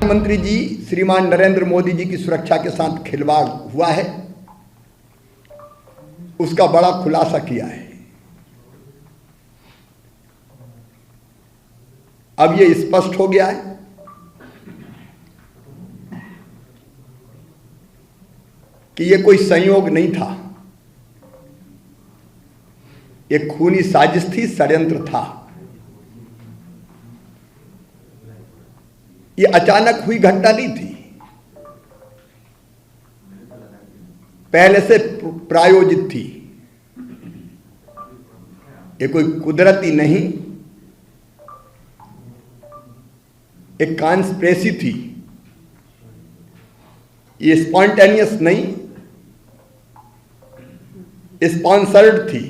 प्रधानमंत्री जी श्रीमान नरेंद्र मोदी जी की सुरक्षा के साथ खिलवाड़ हुआ है, उसका बड़ा खुलासा किया है। अब यह स्पष्ट हो गया है कि यह कोई संयोग नहीं था, एक खूनी साजिश थी, षड्यंत्र था। यह अचानक हुई घटना नहीं थी, पहले से प्रायोजित थी। यह कोई कुदरती नहीं, एक कॉन्स्पिरेसी थी। ये स्पॉन्टेनियस नहीं, स्पॉन्सर्ड थी।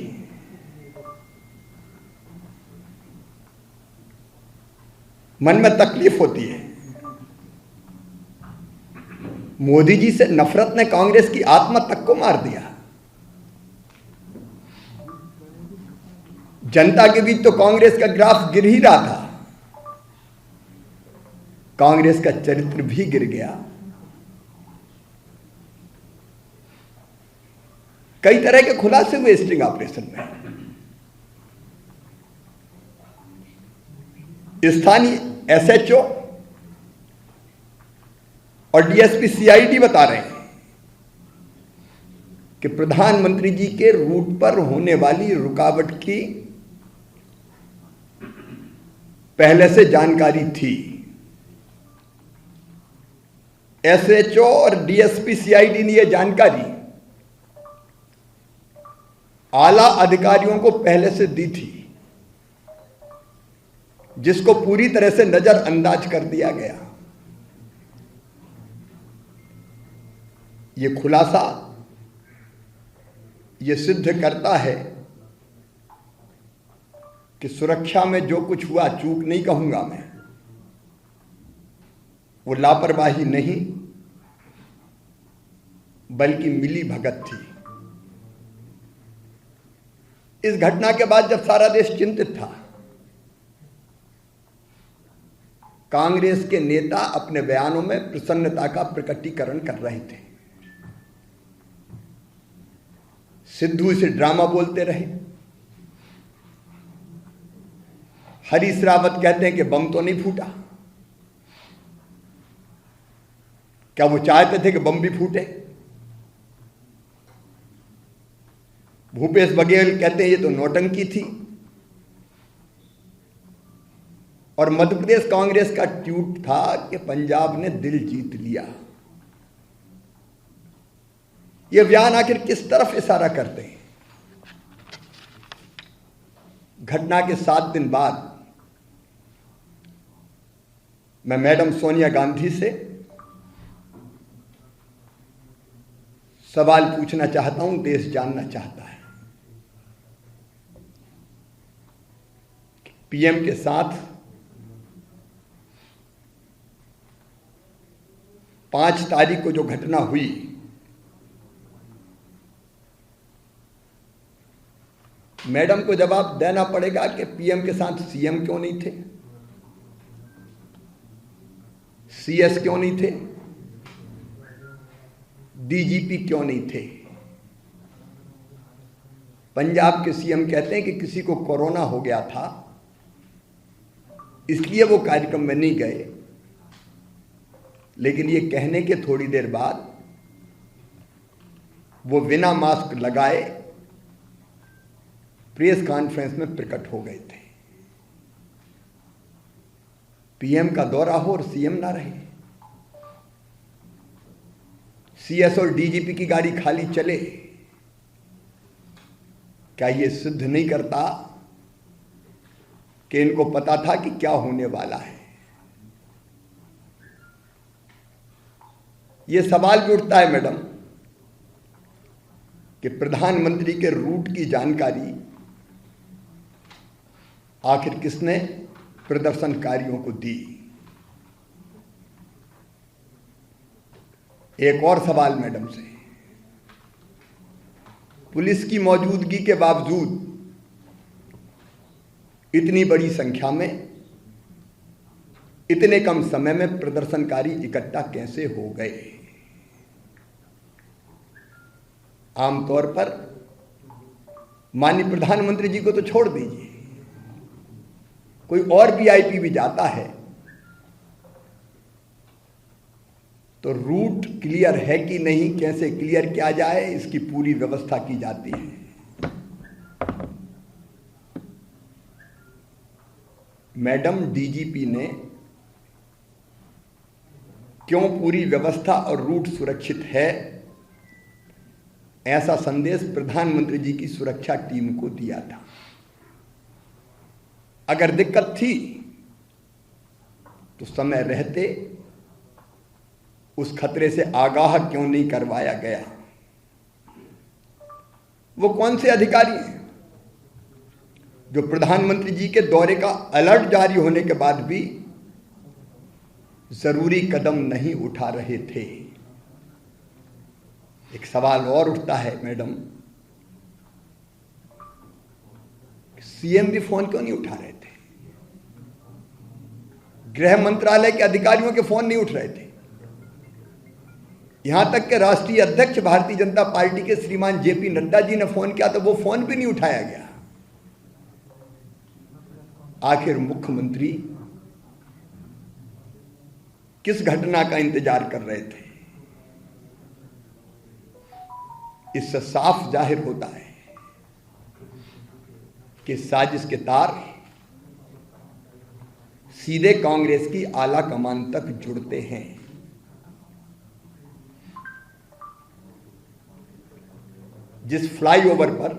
मन में तकलीफ होती है। मोदी जी से नफरत ने कांग्रेस की आत्मा तक को मार दिया। जनता के बीच तो कांग्रेस का ग्राफ गिर ही रहा था, कांग्रेस का चरित्र भी गिर गया। कई तरह के खुलासे हुए स्टिंग ऑपरेशन में। स्थानीय एसएचओ और डीएसपी सीआईडी बता रहे हैं कि प्रधानमंत्री जी के रूट पर होने वाली रुकावट की पहले से जानकारी थी। एसएचओ और डीएसपी सीआईडी ने यह जानकारी आला अधिकारियों को पहले से दी थी, जिसको पूरी तरह से नजरअंदाज कर दिया गया। यह खुलासा यह सिद्ध करता है कि सुरक्षा में जो कुछ हुआ, चूक नहीं कहूंगा मैं, वो लापरवाही नहीं बल्कि मिली भगत थी। इस घटना के बाद जब सारा देश चिंतित था, कांग्रेस के नेता अपने बयानों में प्रसन्नता का प्रकटीकरण कर रहे थे। सिद्धू इसे ड्रामा बोलते रहे। हरीश रावत कहते हैं कि बम तो नहीं फूटा। क्या वो चाहते थे कि बम भी फूटे? भूपेश बघेल कहते हैं ये तो नौटंकी थी। और मध्य प्रदेश कांग्रेस का ट्वीट था कि पंजाब ने दिल जीत लिया। ये बयान आखिर किस तरफ इशारा करते हैं? घटना के 7 दिन बाद मैं मैडम सोनिया गांधी से सवाल पूछना चाहता हूं, देश जानना चाहता है। पीएम के साथ 5 तारीख को जो घटना हुई, मैडम को जवाब देना पड़ेगा कि पीएम के साथ सीएम क्यों नहीं थे, सीएस क्यों नहीं थे, डीजीपी क्यों नहीं थे। पंजाब के सीएम कहते हैं कि किसी को कोरोना हो गया था, इसलिए वो कार्यक्रम में नहीं गए। लेकिन ये कहने के थोड़ी देर बाद वो बिना मास्क लगाए प्रेस कॉन्फ्रेंस में प्रकट हो गए थे। पीएम का दौरा हो और सीएम ना रहे, सीएस और डीजीपी की गाड़ी खाली चले, क्या ये सिद्ध नहीं करता कि इनको पता था कि क्या होने वाला है? ये सवाल भी उठता है मैडम कि प्रधानमंत्री के रूट की जानकारी आखिर किसने प्रदर्शनकारियों को दी? एक और सवाल मैडम से, पुलिस की मौजूदगी के बावजूद इतनी बड़ी संख्या में इतने कम समय में प्रदर्शनकारी इकट्ठा कैसे हो गए? आमतौर पर माननीय प्रधानमंत्री जी को तो छोड़ दीजिए, कोई और वीआईपी भी जाता है तो रूट क्लियर है कि नहीं, कैसे क्लियर किया जाए, इसकी पूरी व्यवस्था की जाती है। मैडम डीजीपी ने क्यों पूरी व्यवस्था और रूट सुरक्षित है, ऐसा संदेश प्रधानमंत्री जी की सुरक्षा टीम को दिया था। अगर दिक्कत थी तो समय रहते उस खतरे से आगाह क्यों नहीं करवाया गया? वो कौन से अधिकारी हैं जो प्रधानमंत्री जी के दौरे का अलर्ट जारी होने के बाद भी जरूरी कदम नहीं उठा रहे थे? एक सवाल और उठता है मैडम, सीएम भी फोन क्यों नहीं उठा रहे थे? गृह मंत्रालय के अधिकारियों के फोन नहीं उठ रहे थे। यहां तक कि राष्ट्रीय अध्यक्ष भारतीय जनता पार्टी के श्रीमान जेपी नड्डा जी ने फोन किया तो वो फोन भी नहीं उठाया गया। आखिर मुख्यमंत्री किस घटना का इंतजार कर रहे थे? इससे साफ जाहिर होता है कि साजिश के तार सीधे कांग्रेस की आला कमान तक जुड़ते हैं। जिस फ्लाईओवर पर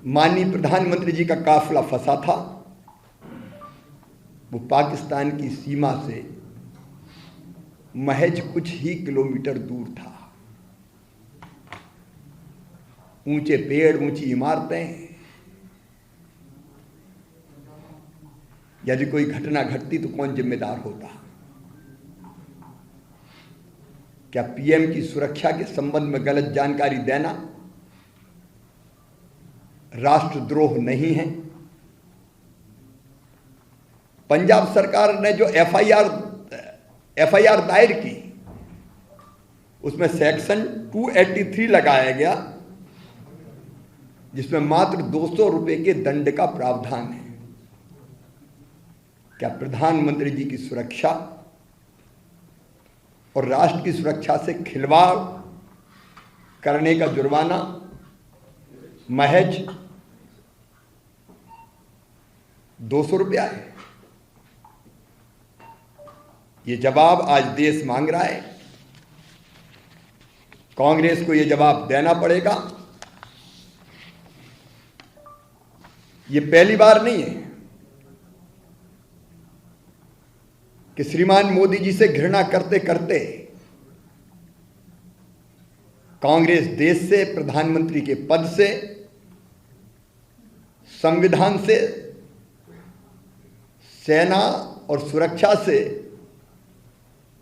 माननीय प्रधानमंत्री जी का काफिला फंसा था वो पाकिस्तान की सीमा से महज कुछ ही किलोमीटर दूर था। ऊंचे पेड़, ऊंची इमारतें, यदि कोई घटना घटती तो कौन जिम्मेदार होता? क्या पीएम की सुरक्षा के संबंध में गलत जानकारी देना राष्ट्रद्रोह नहीं है? पंजाब सरकार ने जो एफआईआर दायर की उसमें सेक्शन 283 लगाया गया जिसमें मात्र 200 रुपए के दंड का प्रावधान है। क्या प्रधानमंत्री जी की सुरक्षा और राष्ट्र की सुरक्षा से खिलवाड़ करने का जुर्माना महज 200 रुपया है? ये जवाब आज देश मांग रहा है। कांग्रेस को ये जवाब देना पड़ेगा। ये पहली बार नहीं है कि श्रीमान मोदी जी से घृणा करते करते कांग्रेस देश से, प्रधानमंत्री के पद से, संविधान से, सेना और सुरक्षा से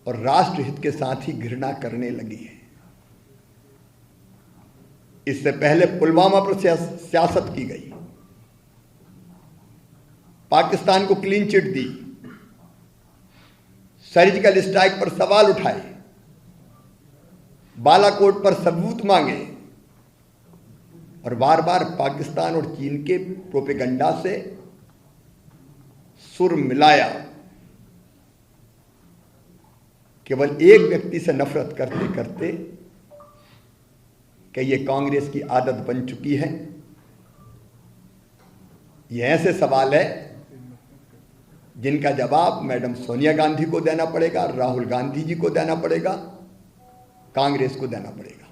और राष्ट्रहित के साथ ही घृणा करने लगी है। इससे पहले पुलवामा पर सियासत की गई, पाकिस्तान को क्लीन चिट दी, सर्जिकल स्ट्राइक पर सवाल उठाए, बालाकोट पर सबूत मांगे और बार बार पाकिस्तान और चीन के प्रोपेगंडा से सुर मिलाया। केवल एक व्यक्ति से नफरत करते करते कि ये कांग्रेस की आदत बन चुकी है। ये ऐसे सवाल है जिनका जवाब मैडम सोनिया गांधी को देना पड़ेगा, राहुल गांधी जी को देना पड़ेगा, कांग्रेस को देना पड़ेगा।